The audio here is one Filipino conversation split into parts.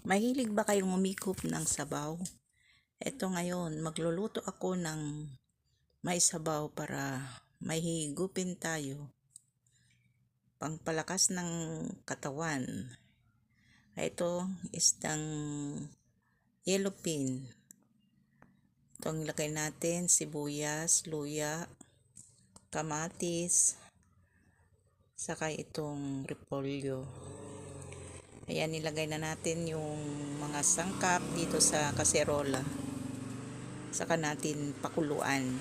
Mahilig ba kayong umikop ng sabaw? Eto ngayon, magluluto ako ng may sabaw para may higupin tayo. Pangpalakas ng katawan. Ito, isdang yellowfin. Ito ang ilagay natin, sibuyas, luya, kamatis, saka itong repolyo. Ayan, nilagay na natin yung mga sangkap dito sa kaserola. Saka natin pakuluan.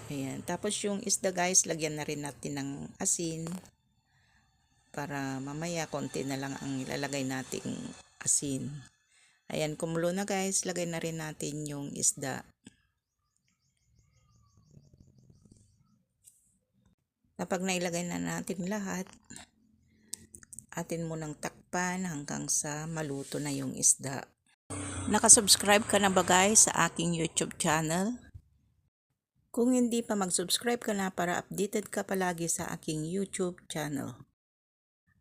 Ayan. Tapos yung isda guys, lagyan na rin natin ng asin. Para mamaya konti na lang ang ilalagay nating asin. Ayan, kumulo na guys. Lagay na rin natin yung isda. Kapag nailagay na natin lahat, atin munang takpan hanggang sa maluto na yung isda. Nakasubscribe ka na ba guys sa aking YouTube channel? Kung hindi pa, mag-subscribe ka na para updated ka palagi sa aking YouTube channel.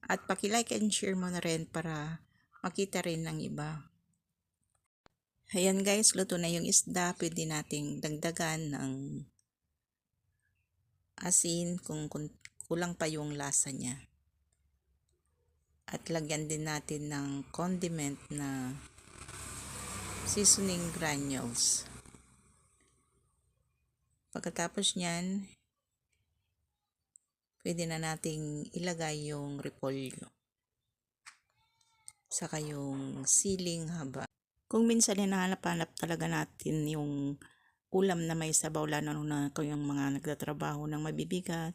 At paki-like and share mo na rin para makita rin ng iba. Ayan guys, luto na yung isda. Pwede nating dagdagan ng asin kung kulang pa yung lasa niya. At lagyan din natin ng condiment na seasoning granules. Pagkatapos nyan, pwede na nating ilagay yung repolyo. Saka yung siling haba. Kung minsan hinahanap-hanap talaga natin yung ulam na may sabaw, lalo na yung mga nagtatrabaho ng mabibigat,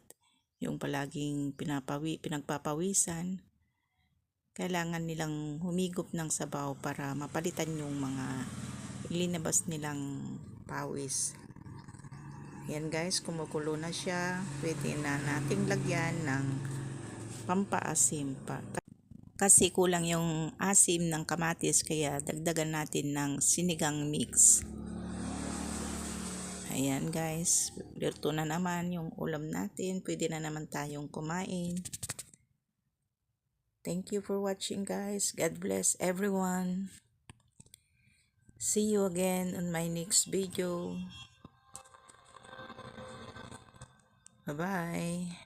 yung palaging pinagpapawisan, kailangan nilang humigop ng sabaw para mapalitan yung mga ilinabas nilang pawis. Yan guys, kumukulo na siya. Pwede na nating lagyan ng pampaasim pa. Kasi kulang yung asim ng kamatis, kaya dagdagan natin ng sinigang mix. Ayan guys, luto na naman yung ulam natin. Pwede na naman tayong kumain. Thank you for watching guys. God bless everyone. See you again on my next video. Bye-bye.